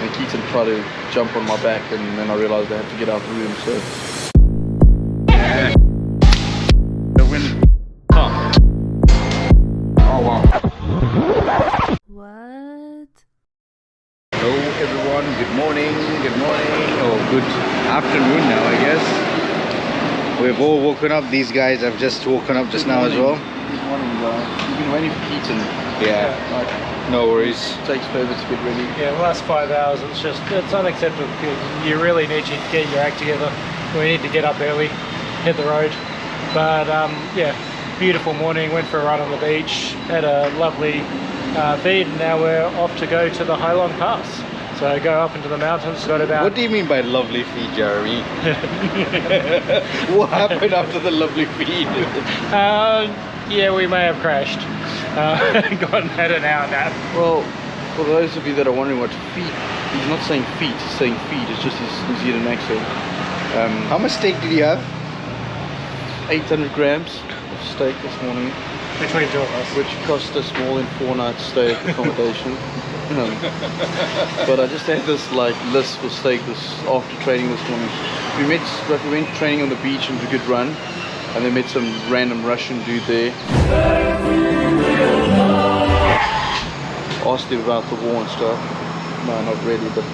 and Keaton tried to jump on my back, and then I realized I had to get out of the room. So the wind. Oh wow. What? Hello everyone, good morning, or good afternoon now I guess. We've all woken up, these guys have just woken up just now as well. Good morning, you've been waiting for Keaton. Yeah, no worries. It takes forever to get ready. Yeah, the last 5 hours, it's unacceptable. You really need to get your act together. We need to get up early, hit the road. But yeah, beautiful morning, went for a run on the beach, had a lovely feed, and now we're off to go to the Long Pass. So go up into the mountains, got about... What do you mean by lovely feed, Jeremy? What happened after the lovely feed? Yeah, we may have crashed. Got had an hour nap. Well, for those of you that are wondering what feet, he's not saying feet, he's saying feed. It's just his New Zealand accent. How much steak did you have? 800 grams of steak this morning, Between two of us. which cost us more than 4 nights stay at accommodation. But I just had this like list for steak after training this morning. We went training on the beach and had a good run, and then met some random Russian dude there. Asked him about the war and stuff. No, not really, but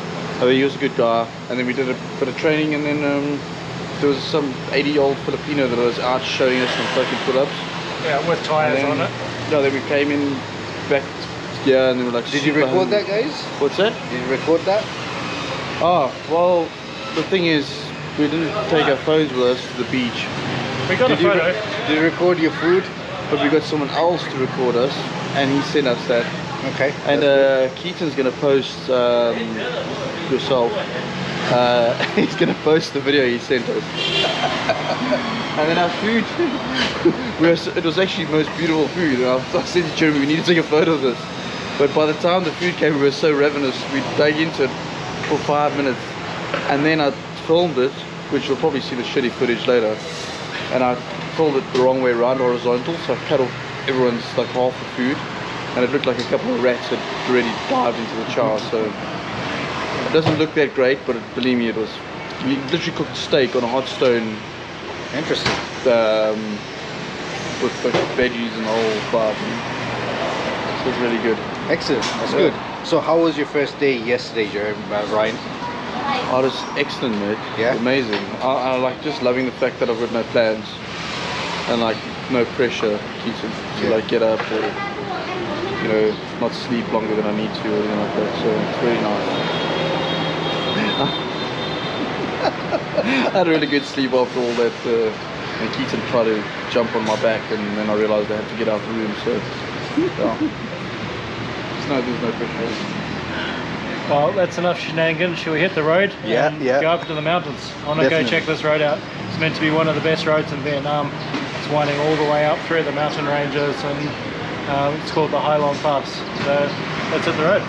he was a good guy. And then we did a bit of training, and then there was some 80-year-old Filipino that was out showing us some fucking pull-ups. Yeah, with tyres on it. No, then we came in back, yeah, and they were like, Did you record that, guys? What's that? Did you record that? Oh, well, the thing is, we didn't take our phones with us to the beach. We got a photo. Did you record your food? But we got someone else to record us, and he sent us that. Okay. And Keaton's gonna post yourself. He's gonna post the video he sent us. And then our food, it was actually the most beautiful food. And I said to Jeremy, we need to take a photo of this. But by the time the food came, we were so ravenous, we dug into it for 5 minutes. And then I filmed it, which you'll probably see the shitty footage later. And I filmed it the wrong way around, horizontal, so I cut off everyone's like half the food. And it looked like a couple of rats had already dived into the char, so it doesn't look that great, but believe me, it was. We literally cooked steak on a hot stone. Interesting. With like veggies and the whole vibe. So it was really good. Excellent, that's good. So how was your first day yesterday, Ryan? Oh, it was excellent, mate. Yeah? Amazing. I like just loving the fact that I've got no plans and like no pressure to like get up or, you know, not sleep longer than I need to or anything like that. So it's really nice. I had a really good sleep after all that. And Keaton tried to jump on my back, and then I realized I had to get out of the room. So yeah, there's no pressure. Well, that's enough shenanigans. Shall we hit the road? Yeah, and yeah. Go up to the mountains. I want to go check this road out. It's meant to be one of the best roads in Vietnam. It's winding all the way up through the mountain ranges, and it's called the Long Pass. So let's hit the road.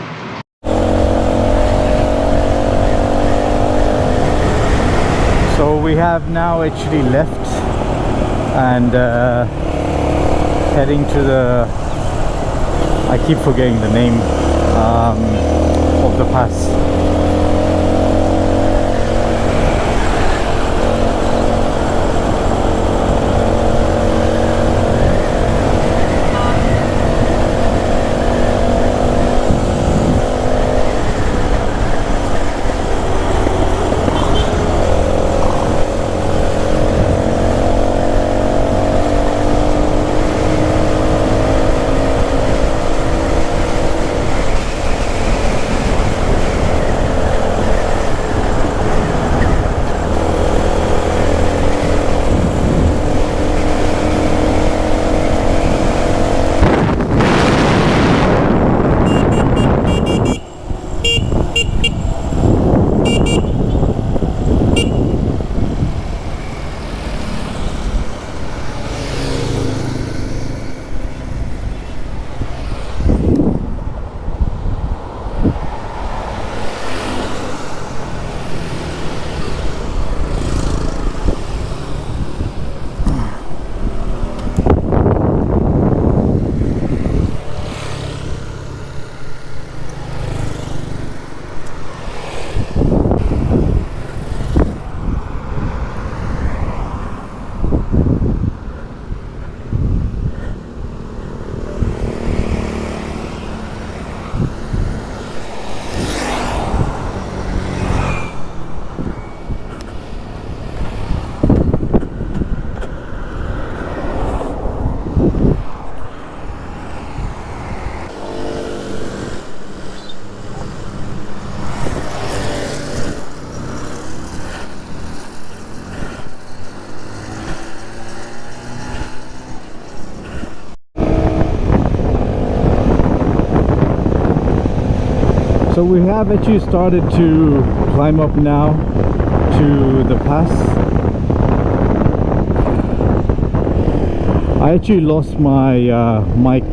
So we have now actually left and heading to the, I keep forgetting the name of the pass. So we have actually started to climb up now to the pass. I actually lost my mic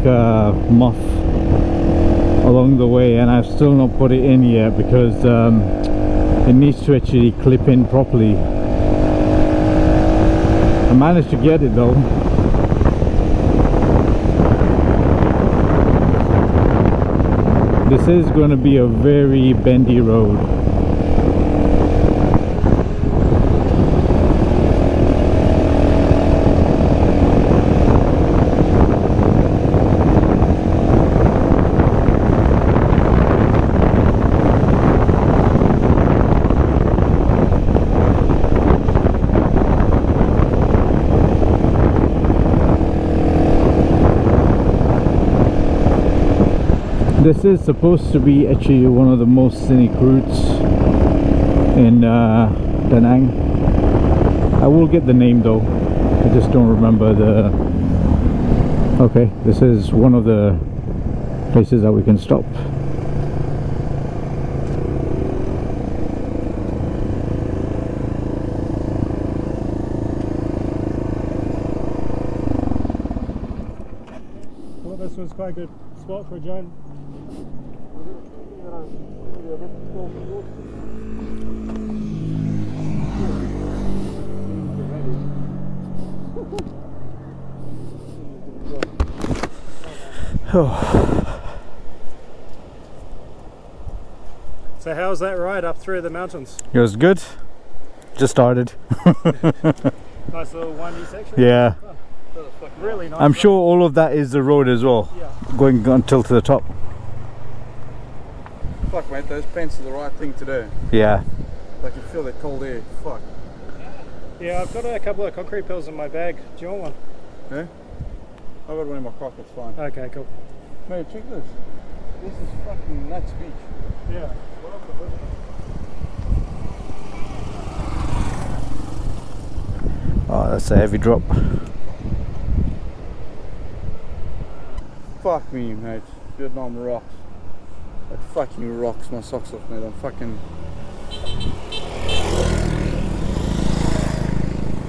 muff along the way, and I've still not put it in yet because it needs to actually clip in properly. I managed to get it though. This is going to be a very bendy road. This is supposed to be actually one of the most scenic routes in Da Nang. I will get the name though, I just don't remember the... Okay, this is one of the places that we can stop. Well, this was quite a good spot for a giant. So how's that ride up through the mountains? It was good. Just started. Nice little windy section. Yeah. Really nice. I'm sure all of that is the road as well. Yeah. Going until to the top. Fuck mate, those pants are the right thing to do. Yeah. Like you feel that cold air. Fuck. Yeah, I've got a couple of concrete pills in my bag. Do you want one? Yeah? I've got one in my pocket, it's fine. Okay, cool. Mate, check this. This is fucking nuts beach. Yeah. Oh, that's a heavy drop. Fuck me, mate. Vietnam rocks. That fucking rocks my socks off, mate. I'm fucking...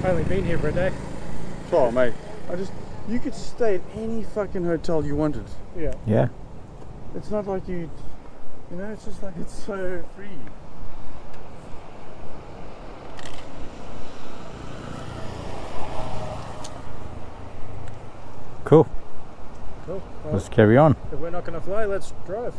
Only been here for a day. Sorry, mate. You could stay at any fucking hotel you wanted. Yeah. Yeah. It's not like you know, it's just like it's so free. Cool. Cool. Well, Let's carry on. if we're not going to fly, let's drive.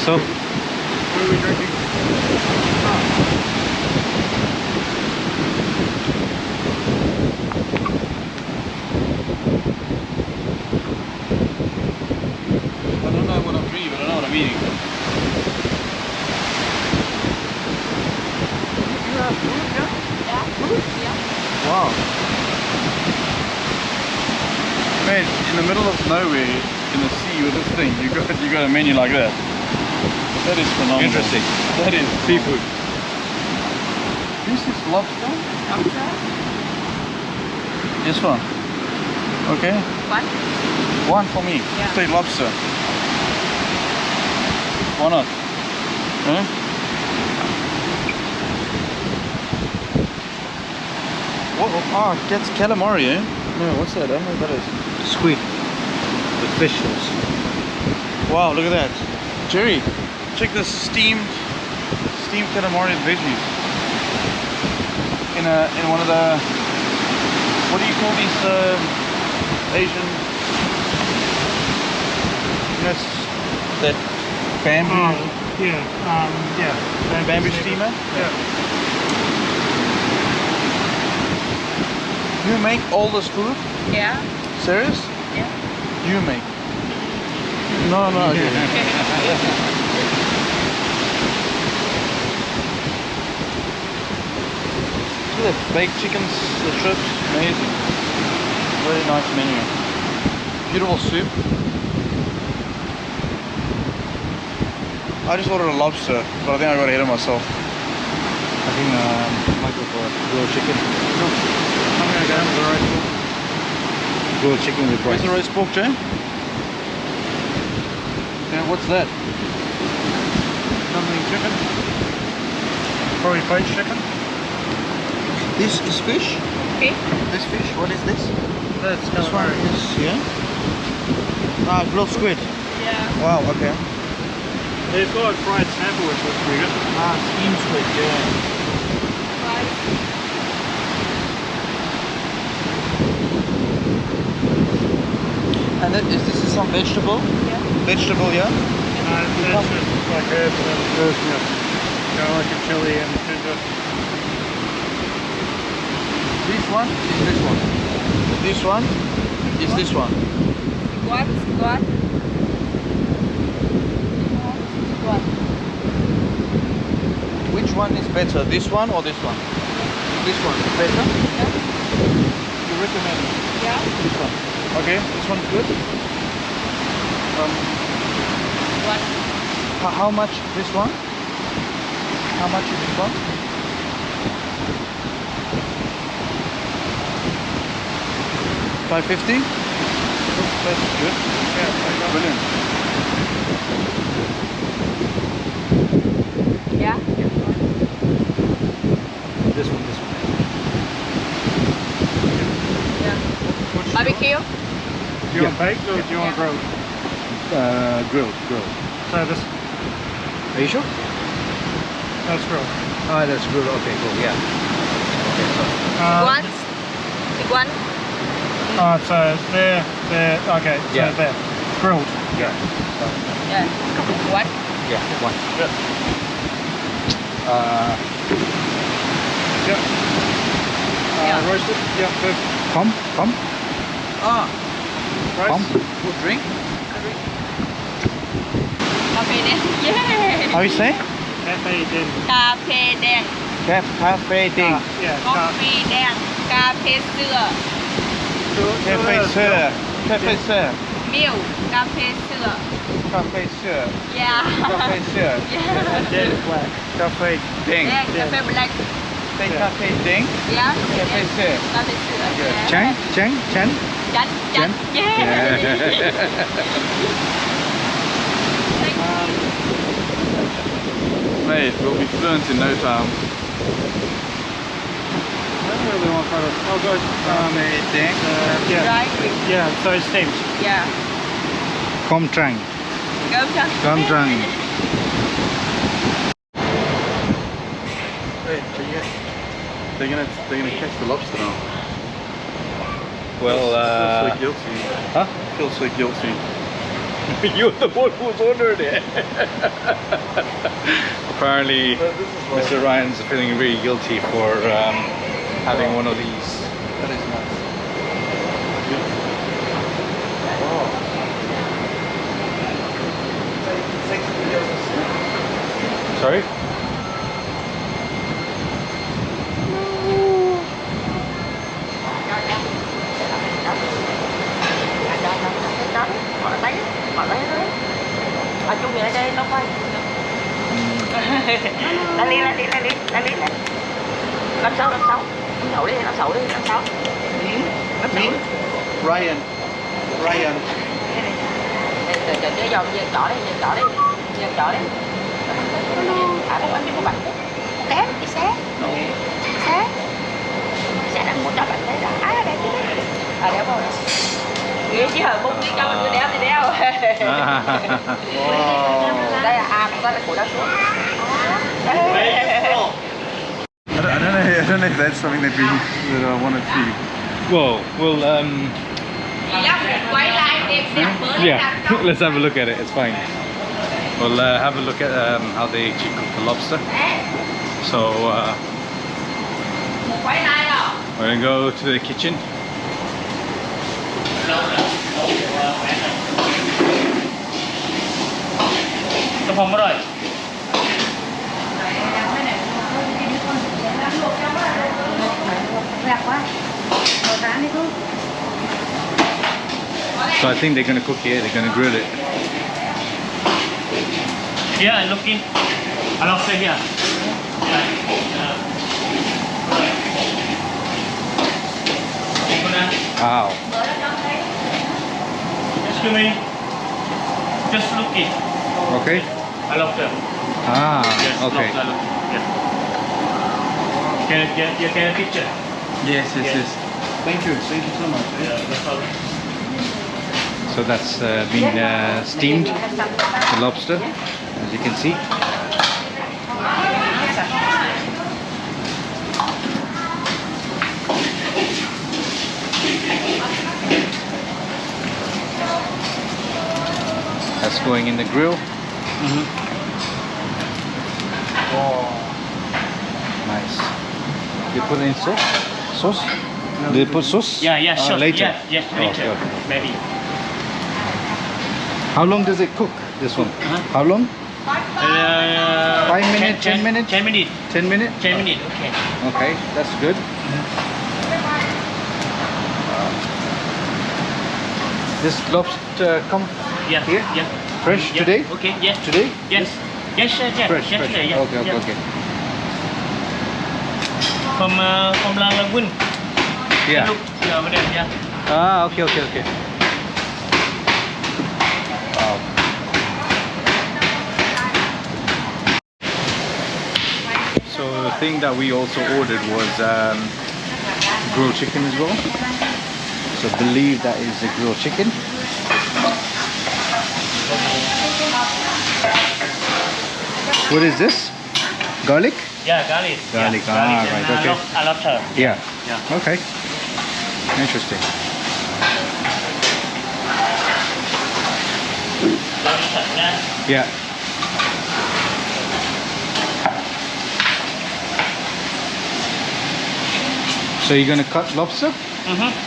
So, What are we drinking? I don't know what I'm drinking, but I know what I'm eating. You have food, yeah? Food? Yeah. Wow. Man, in the middle of nowhere, in the sea with this thing, you got a menu like that. That is phenomenal. interesting. That is Seafood. This is lobster? Lobster. This one. Okay. One. One for me. Yeah. Straight lobster. Why not? Huh? What? Ah, that's calamari, eh? No, what's that? I don't know what that is. Squid with fish sauce. Wow, look at that. Jerry, check this steamed calamari and veggies. In one of the, what do you call these Asian, yes, that bamboo, Yeah. bamboo steamer? Yeah. You make all this food? Yeah. Serious? Yeah. You make? No, okay. Look at that, baked chickens, the trips, amazing. Very nice menu. Beautiful soup. I just ordered a lobster, but I think I got ahead of myself. I think Michael for grilled chicken. I'm gonna go with the roast pork. Grilled chicken with Where's rice. the roast pork, Jay? Yeah, what's that? Something chicken. Probably poached chicken. This is fish? Okay. This fish, what is this? That's This one calamari. is, yeah? Ah, grilled squid. Yeah. Wow, okay. They've got fried snapper, which looks pretty good. Ah, steamed squid, yeah. Right. And this is some vegetable? Yeah. Vegetable, yeah? That's just like herbs and garlic and chili and ginger. This one is this one. This one is this one. What? What? What? Which one is better, this one or this one? This one is better? Yeah. You recommend Yeah. this one? Okay, this one's good. What? How much this one? How much is this one? $5.50? That's good. Yeah, Brilliant. Yeah. This one. Yeah. Barbecue. Do you want baked or do you want grilled? Grilled. So this, Are you sure? that's grilled. Oh, that's grilled. Okay, cool. Yeah. Okay, so. One. Big one. So there, okay, so Yeah. there. Grilled. Yeah. Yeah. What? Yeah. One. Yep. Yep. Yeah. Roasted. Yep. Good. Come. Ah, Rice. for drink? Cà phê đen. Yeah. How you say? Cafe din. Cà phê đen. Cafe thing. Yeah. Coffee đen. Cà phê sữa. Cafe sir. Cafe sir. Milk. Cà phê sữa. Cafe sir. Yeah. Cafe sir. Yeah. Dead black. Cafe ding. Yeah. Cà phê black. Say cafe ding. Yeah. Cafe sir. Cà phê sữa. Yeah. Chang. Chanh. Chanh. Yeah. Mate, we'll be fluent in no time. I don't really want photos. Oh, good. Ding. Yeah. Right. Yeah. So steamed. Yeah. Kom Trang. Cơm trắng. Kom Trang. Wait, they're gonna catch the lobster now. Well, I feel so guilty. huh? I feel so guilty. You're the one who's ordered it. Apparently, Mr. Ryan's feeling really guilty for having one of these. That is nice. Sorry? Ở chung vậy đây nó quay. Lên đi. Năm sáu. Năm sáu đi. Ryan. Chờ dòm về chỗ đi. À đâu anh đi của bạn. Kém đi xe. Xe đang muốn cho bạn thấy là đây chứ. À đéo vào. Ghê chứ hờ bung đi cho mình đéo. Đây là đây là của đó xuống. I don't know if that's something that I want to see. Well, we'll Quay lại đẹp yeah, let's have a look at it. It's fine. We'll have a look at how they actually cook the lobster. So quay lại rồi. we're gonna go to the kitchen. Tôm hùm rồi. So I think they're gonna cook here. They're gonna grill it. Yeah, looking. I love here. Wow. Excuse me. Just looking. Okay. I love them. Ah. Yes, Okay. lobster, yeah. Can a picture? Yes. Thank you so much. Yeah, no problem. So that's been steamed, the lobster, as you can see. That's going in the grill. Nice. You put in sauce? Do they put sauce? Yeah, sure. Later. Yeah, later. Okay. Maybe. How long does it cook, this one? How long? 5 minutes, 10 minutes? 10 minutes. 10 minutes? 10 minutes, okay. Okay, that's good. This lobster come Yeah. here? Yeah. Fresh Yeah. today? Okay, yes. Today? Yes. Yes, yeah. Fresh. Yesterday, yeah. Okay. From La Lagoon. Yeah. Look, over there, yeah. Ah, okay. Wow. So the thing that we also ordered was grilled chicken as well. So I believe that is the grilled chicken. What is this? Garlic? Yeah, garlic. Garlic, Yeah, ah, and, right, okay. I love her. Yeah. Yeah. Okay. Interesting. Yeah. So you're gonna cut lobster?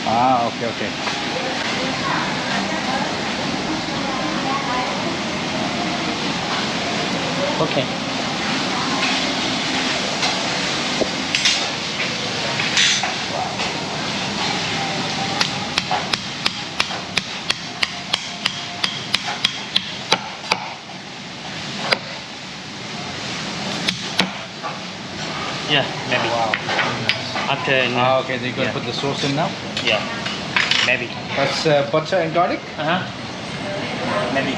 Ah, okay. Okay. Yeah, maybe. Wow. After. Ah, okay. They're gonna Yeah. put the sauce in now. Yeah. Maybe. That's butter and garlic. Maybe.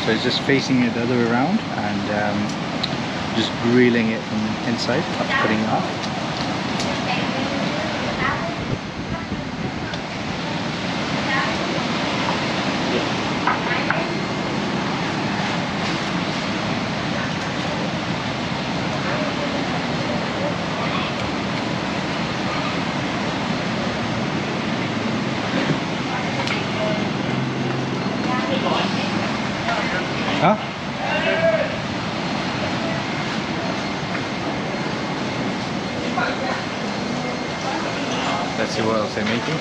So it's just facing it the other way around and just grilling it from inside, cutting it off. Let's see what else they're making.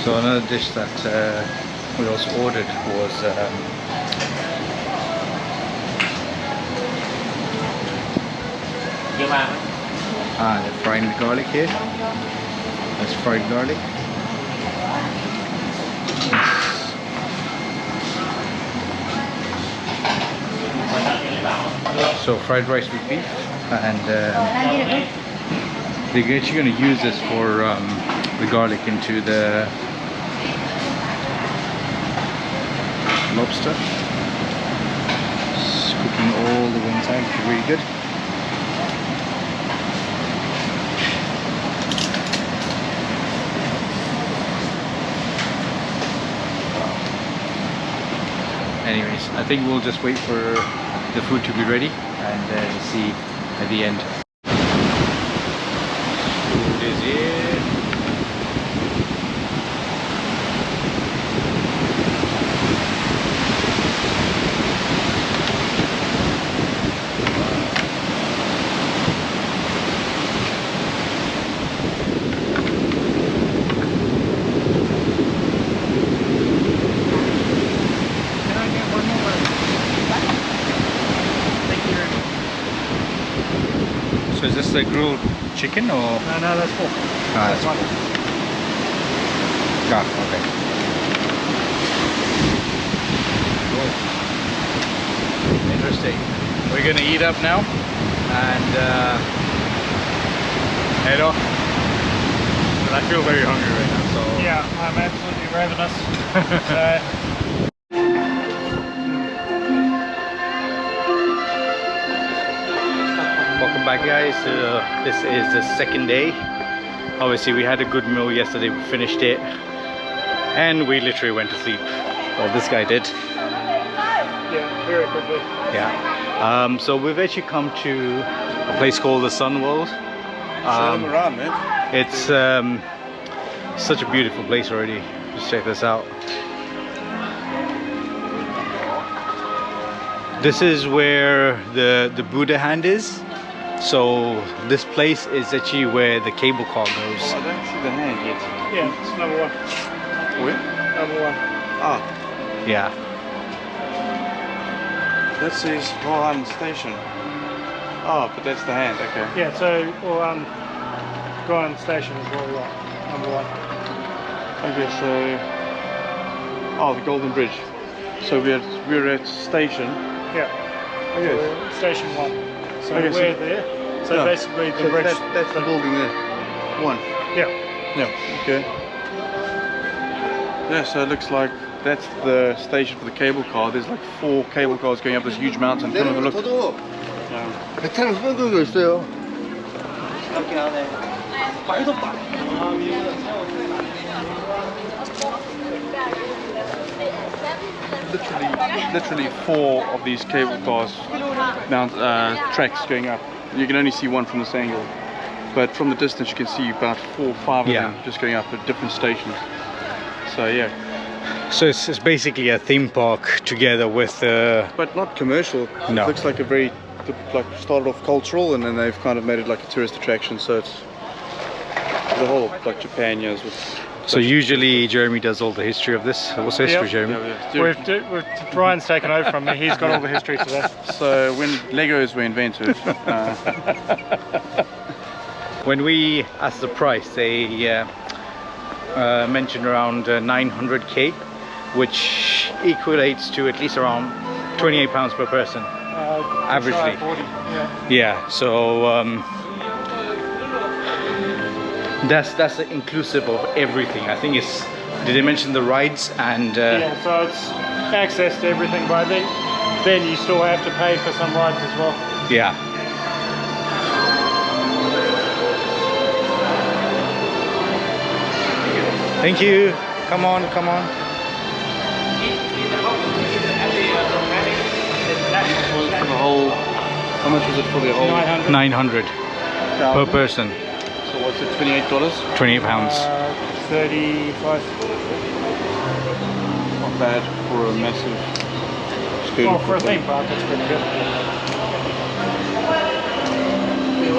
So another dish that we also ordered was they're frying the garlic here. That's fried garlic. So fried rice with beef, and they're actually going to use this for the garlic into the lobster. It's cooking all the way inside, really good. Anyways, I think we'll just wait for the food to be ready and see at the end. Food is in. So is this the grilled chicken or? No, that's pork. Ah, that's one. Ah, okay. Cool. Interesting. We're gonna eat up now and head off. But I feel very hungry right now, so Yeah, I'm absolutely ravenous. So, welcome back, guys. This is the second day. Obviously we had a good meal yesterday, we finished it and we literally went to sleep. Well, this guy did. yeah, very quickly. Yeah. So we've actually come to a place called the Sun World. Show them around, man. It's such a beautiful place already. Just check this out. This is where the Buddha hand is. So this place is actually where the cable car goes. Oh, I don't see the hand yet. Yeah, it's number one. Where? Number one. Ah, Yeah. that says Rohan Station. Oh, but that's the hand, okay. Yeah, so well, go on station is what we want. Number one. Okay, so... Oh, the Golden Bridge. So we're at station. Yeah. Okay. We're at station one. So Okay, we're so- there. So Yeah. basically the So bridge. that's the building there. One. Yeah. Yeah. Okay. Yeah, so it looks like that's the station for the cable car. There's like 4 cable cars going up this huge mountain. Come have a look. Yeah. Literally 4 of these cable cars tracks going up. You can only see one from this angle, but from the distance you can see about 4 or 5 of Yeah. them just going up at different stations. So yeah, So it's basically a theme park together with but not commercial. No. It looks like a very like started off cultural and then they've kind of made it like a tourist attraction. So it's the whole of like Japan, you know, is with so usually Jeremy does all the history of this. What's the history, Yep. Jeremy? Brian's taken over from me. He's got all the history to that. So when Legos were invented, When we asked the price, they mentioned around 900k, which equates to at least around £28 per person. Averagely. 40, yeah. Yeah, so that's inclusive of everything. I think it's, did they mention the rides and Yeah, so it's access to everything, but then you still have to pay for some rides as well. yeah. Thank you. Come on, come on. for the whole, how much was it for the whole? 900. 900 per person. So what's it, $28? £28. 35. Not bad for a massive Well, for a theme park, it's pretty good.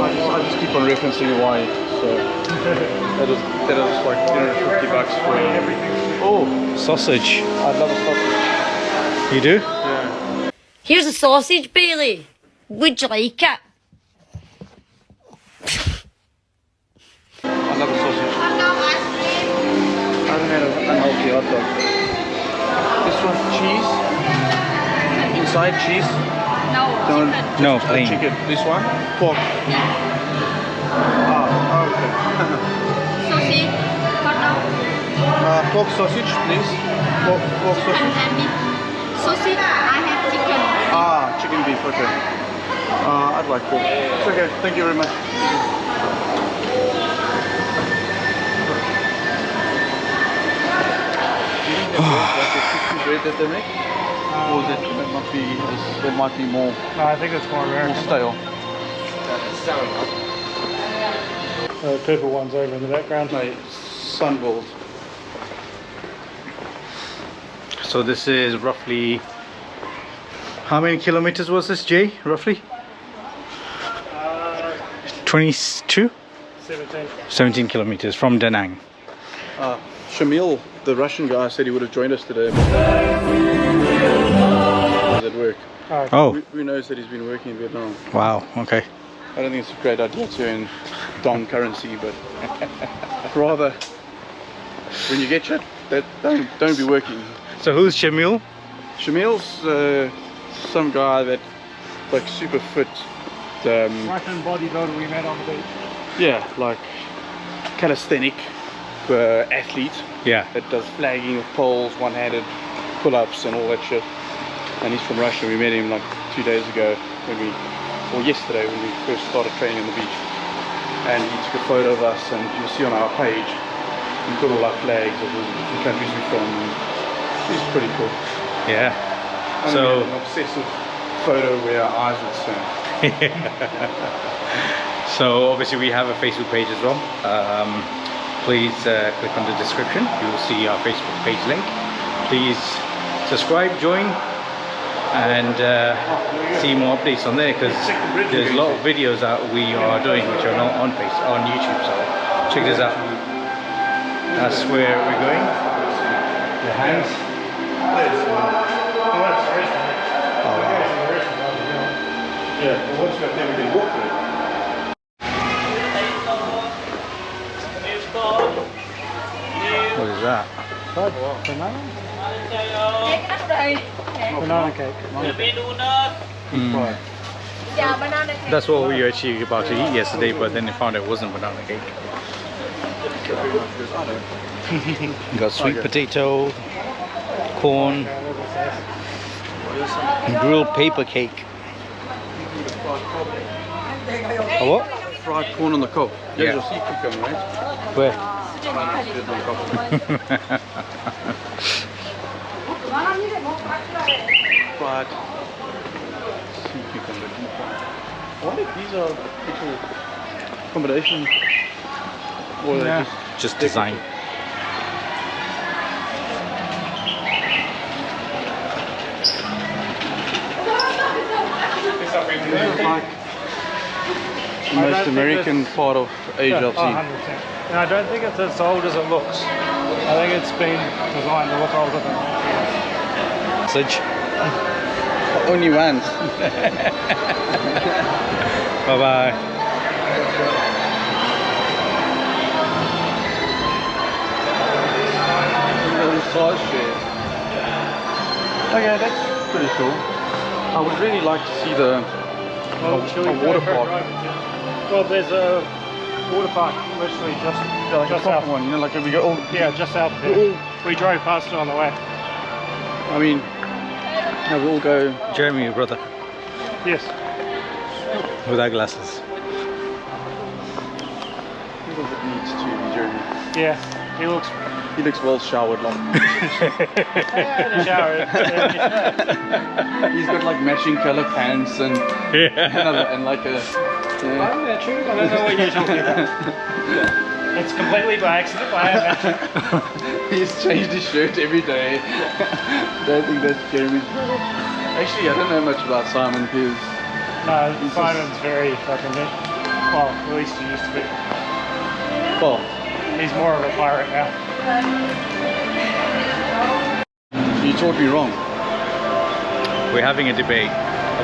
I just keep on referencing why. So that is like 350 bucks for everything. Oh, Sausage. I'd love a sausage. You do? Yeah. Here's a sausage, Bailey. Would you like it? I love a sausage. I haven't had an unhealthy hot dog. This one, cheese. Inside cheese. No, plain. Chicken. This one, pork. Ah, okay. Sausage, hot dog, Pork sausage, please. Pork sausage. and meat. Sausage, I have chicken. Ah, chicken beef, okay. I'd like pork. It's okay, thank you very much. Do you think that's like a crispy bread that they make? Or is that might be more No, I think it's more American. stale? The purple one's over in the background. No, sunballed. So this is roughly, how many kilometers was this, Jay, roughly? 22? 17. 17 kilometers from Da Nang. Shamil, the Russian guy, said he would have joined us today. At work. Oh, Who knows that he's been working in Vietnam? wow, okay. I don't think it's a great idea to earn dong currency, but rather when you get shit, don't be working. So who's Shamil? Shamil's some guy that like super fit. Russian bodybuilder we met on the beach. Yeah, like calisthenic athlete Yeah. that does flagging of poles, one-handed pull-ups and all that shit. And he's from Russia. We met him like 2 days ago or yesterday when we first started training on the beach. And he took a photo of us, and you'll see on our page, we've got all our flags of the countries we're from. He's pretty cool. Yeah. And So- we had an obsessive photo where our eyes would turn. So obviously we have a Facebook page as well. Please click on the description. You will see our Facebook page link. Please subscribe, join, and see more updates on there, because there's a lot of videos that we are doing which are not on YouTube. So check this out. That's where we're going. The hands. Yeah, well, once we got there, we can walk through it. What is that? Banana cake. Mm. Yeah, banana cake. That's what we were actually about to eat yesterday, but then we found it wasn't banana cake. We got sweet potato, corn, grilled paper cake. A what? Fried corn on the cob. Yeah. Your sea cucumber, right? Where? Fried sea cucumber. I wonder if these are actual accommodation or they're Just design. This is like the most American part of Asia I've seen. 100%. And I don't think it's as old as it looks. I think it's been designed to look older than that. Sausage. Only once. Bye bye. Massage chairs. Okay, that's pretty cool. I would really like to see the Should we a go water for a park. drive? Well, there's a water park literally just, Yeah, like a just proper south. one, you know, like if we go, oh, Yeah, just south of here. We drove past it on the way. I mean, yeah, we all go. Jeremy, your brother, Yes. without glasses. He needs to be Jeremy. Yeah, he looks. He looks well showered, like. Yeah, in the shower. He's got like matching color pants and and like a. Yeah. I'm not true. I don't know what you're talking about. It's completely by accident. I have He's changed his shirt every day. Don't think that's Jeremy's brother. Actually, I don't know much about Simon because No, Simon's very fucking neat. Well, at least he used to be. Well, He's more of a pirate now. you taught me wrong. We're having a debate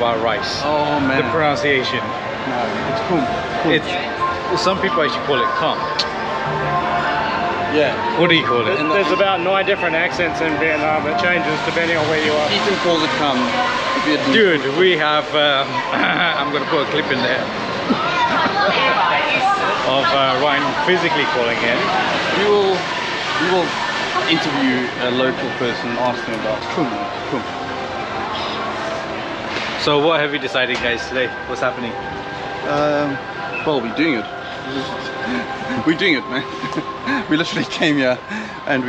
about rice. Oh man. The pronunciation. No, it's cool. It's some people actually call it cum. Yeah. What do you call it? There's about 9 different accents in Vietnam. It changes depending on where you are. Ethan calls it cum. Dude, we have. I'm gonna put a clip in there of Ryan physically calling it. We will interview a local person and ask them about cum. So what have you decided, guys, today? What's happening? Well, we're doing it. We're doing it, man. We literally came here and I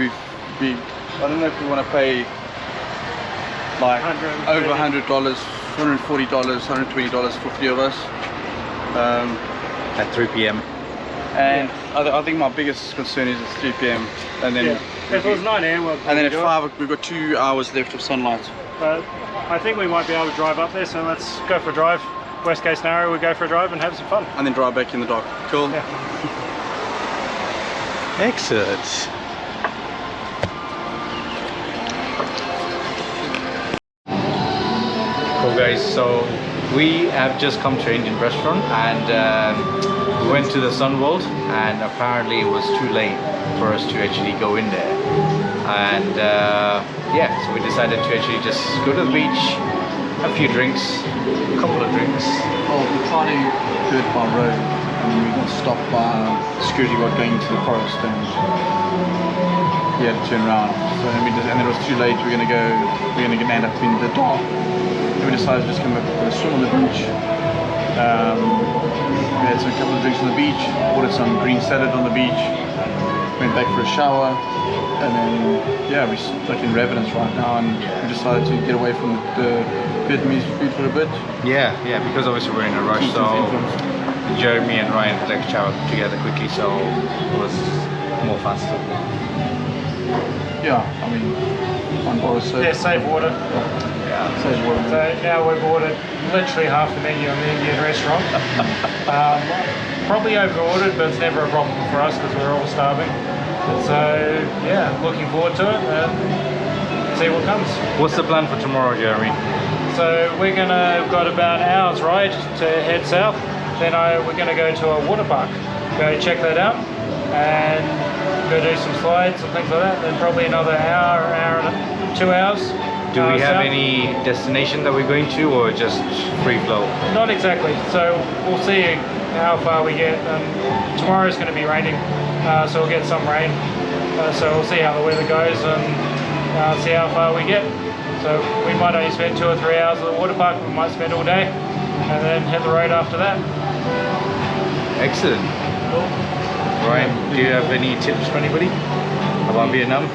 don't know if we want to pay like over $100, $140, $120 for 3 of us. At 3 p.m. And I think my biggest concern is it's 3 p.m. and then If it was 9 a.m. and then at 5 we've got 2 hours left of sunlight. But I think we might be able to drive up there, so let's go for a drive. Worst case scenario, we go for a drive and have some fun. And then drive back in the dark. Cool. Yeah. Excellent. Cool, guys. So we have just come to an Indian restaurant and we went to the Sun World, and apparently it was too late for us to actually go in there. And yeah, so we decided to actually just go to the beach, a few drinks, a couple of drinks. Well, we tried to do it by road and then we got stopped by a security guard going into the forest and we had to turn around. So then and it was too late. We're gonna end up in the dark. Then we decided to just come back for a swim on the beach. We had a couple of drinks on the beach, ordered some green salad on the beach, went back for a shower, and then yeah, we're stuck in Revenance right now, and we decided to get away from the Vietnamese food for a bit. Yeah, because obviously we're in a rush, so Jeremy and Ryan had to shower together quickly, so it was more faster. Yeah, I mean, one bottle of soap. Yeah, save water. Yeah. Save water. So now we've ordered literally half the menu in the Indian restaurant. Probably over-ordered, but it's never a problem for us because we're all starving. So yeah, looking forward to it and see what comes. What's the plan for tomorrow, Jeremy? So we've got about an hour's ride to head south. Then we're gonna go to a water park, go check that out, and go do some slides and things like that. Then probably another hour and 2 hours. Do we have south. any destination that we're going to, or just free flow? Not exactly. So we'll see how far we get. Tomorrow's going to be raining, so we'll get some rain. So we'll see how the weather goes and see how far we get. So we might only spend 2 or 3 hours at the water park. We might spend all day, and then hit the road after that. Excellent. Ryan, do you have any tips for anybody about Vietnam?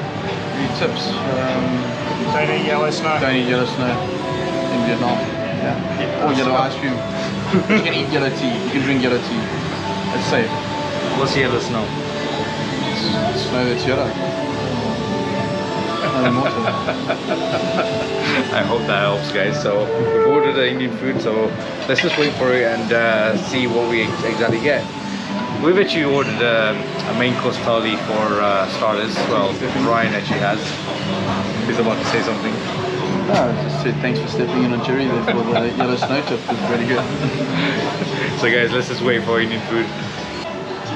Any tips? Don't eat yellow snow. Don't eat yellow snow in Vietnam. Yeah. Or yellow ice cream. You can eat yellow tea. You can drink yellow tea. It's safe. What's yellow snow? It's snow that's yellow. Nothing more to it. I hope that helps, guys. So we've ordered the Indian food, so let's just wait for it and see what we exactly get. We've actually ordered a main course thali for starters. Well, Ryan actually has. He's about to say something. No, I just said thanks for stepping in on Jerry there for the yellow snow tip. It was really good. So guys, let's just wait for Indian food.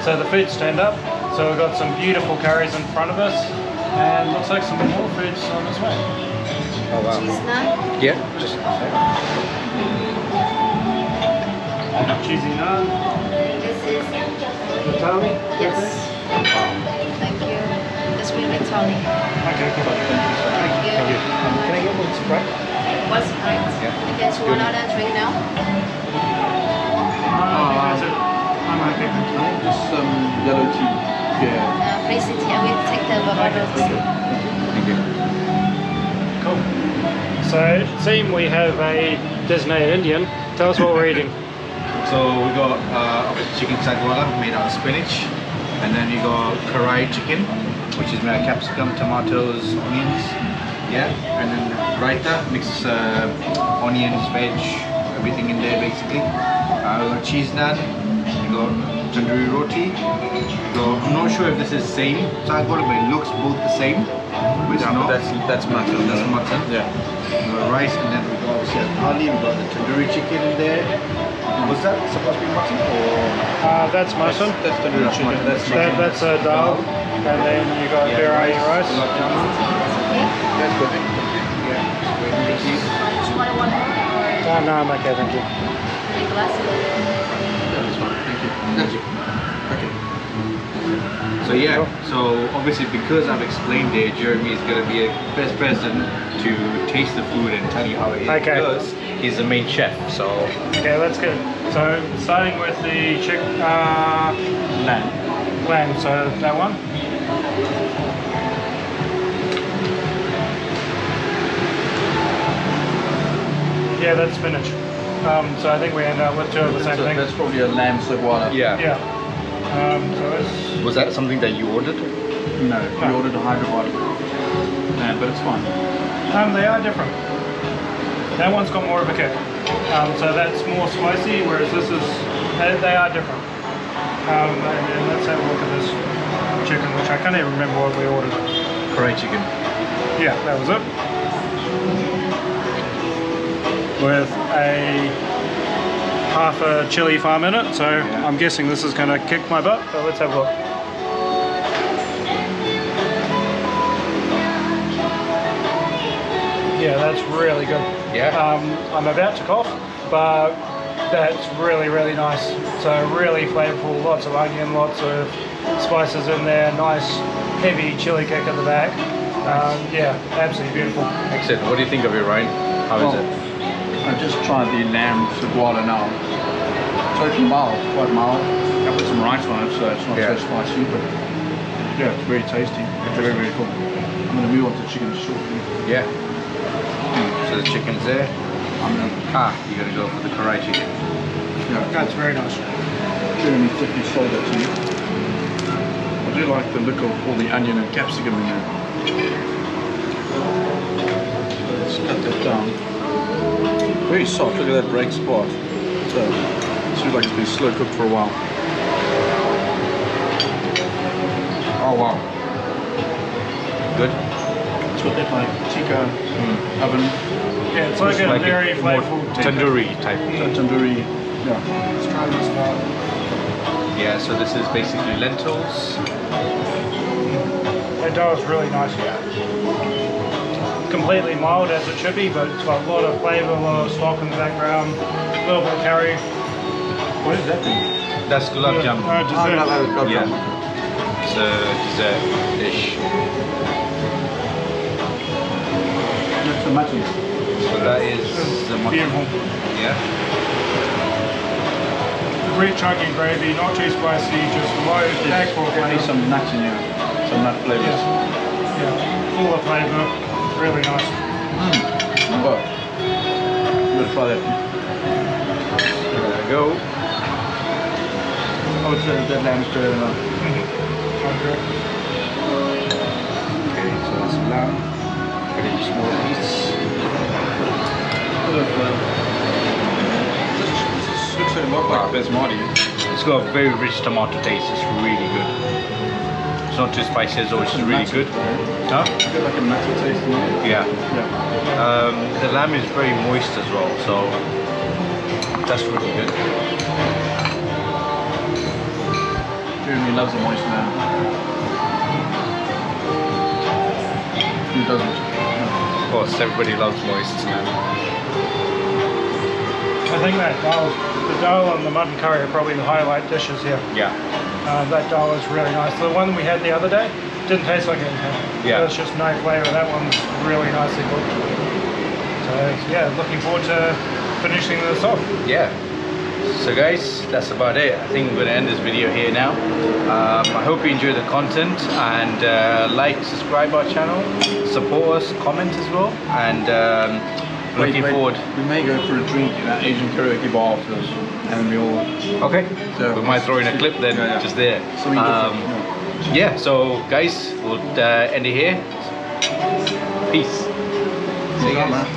So the food's turned up. So we've got some beautiful curries in front of us, and looks like some more food's on its way. Oh wow. Yeah, just Cheesy naan. This is The thali? yes. Thank you. This will be Tony. Okay, cool. Thank you. can I get one Sprite? What's right? Yeah. Okay, so one other drink now. That's it. I'm okay. Just some yellow tea. Yeah. Please sit here. We'll take the bubble. Thank you. Cool. So, seeing we have a designated Indian, tell us what we're eating. So we got chicken sagwala made out of spinach, and then we got karai chicken, which is made of capsicum, tomatoes, onions, yeah, and then raita, mix onions, veg, everything in there basically. We got cheese naan, we got tandoori roti. I'm not sure if this is same Thai but it looks both the same. But it's not. That's mutton. That's mutton. Yeah. We got rice, and then we got obviously a thali. We got the tandoori chicken in there. Was that supposed to be mutton or? That's mutton. That's tandoori chicken. That's a dal. And then you got biryani rice. That's good. Thank you. Yeah. Thank you. Do you want one more? No, I'm okay, thank you. Or glass? That's fine. Thank you. Okay. So yeah, so obviously because I've explained it, Jeremy is going to be a best person to taste the food and tell you how it is. Okay. Because he's the main chef, so... Okay, that's good. So starting with the lamb, so that one. Yeah, that's spinach. So I think we end up with two of the same thing. That's probably a lamb saguara. Yeah. Yeah. So it's... Was that something that you ordered? No, we ordered a Hyderabad lamb, but it's fine. They are different. That one's got more of a kick. So that's more spicy, whereas this is... They are different. And then let's have a look at this chicken, which I can't even remember what we ordered. Curry chicken. Yeah, that was it. With a half a chili farm in it, so I'm guessing this is going to kick my butt, but let's have a look. Yeah, that's really good. Yeah. I'm about to cough, but that's really, really nice. So really flavorful, lots of onion, lots of spices in there, nice heavy chili kick at the back. Yeah, absolutely beautiful. Excellent. What do you think of it, Ryan? How is it? I've just tried the lamb saguara now. So it's mild, quite mild. I put some rice on it, so it's not so spicy, but yeah, it's very tasty. It's very, very cool. I'm going to move on to chicken shortly. Yeah. So the chicken's there. You're going to go for the curry chicken. Yeah, That's very nice. Jeremy quickly sold that to me. I do like the look of all the onion and capsicum in there. Let's cut that down. Very soft, look at that break spot. So, it seems like it's been slow cooked for a while. Oh wow. Good. It's got that like tikka oven. Yeah, it's like a very flavorful tandoori type. Tandoori. Yeah. Let's try this now. Yeah, so this is basically lentils. That dough is really nice. Completely mild as it should be, but it's got a lot of flavour, a lot of stock in the background, a little bit of curry. What is that thing? That's gulab jamun. Dessert. Yeah. It's a dessert dish. That's the mutton. So that is the mutton. Beautiful. Yeah. Great chunky gravy, not too spicy, just low, packed full of Definitely flavour. some nuts in there. Some nut flavours. Yeah, full of flavour, really nice. Well, I'm going to try that. There we go. Oh, it's that lamb straight enough. Okay, so that's lamb. Pretty small piece. This looks a lot like basmati. It's got a very rich tomato taste. It's really good. It's not too spicy as well, which is really good. Huh? It's got like a nutty taste in it. Yeah. Yeah. The lamb is very moist as well, so that's really good. Jeremy loves a moist lamb. Who doesn't? Of course, everybody loves moist lamb. I think that the dal and the mutton curry are probably the highlight dishes here. Yeah. That dal is really nice. The one we had the other day didn't taste like anything. Yeah. It's just no flavour. That one's really nicely cooked. So yeah, looking forward to finishing this off. Yeah. So guys, that's about it. I think we're going to end this video here now. I hope you enjoyed the content, and like, subscribe our channel, support us, comment as well, and looking forward. We may go for a drink in that Asian karaoke bar after this, and we all. Okay. So we might throw in a clip then, just there. Something different. Yeah. So guys, we'll end it here. Peace. See you guys.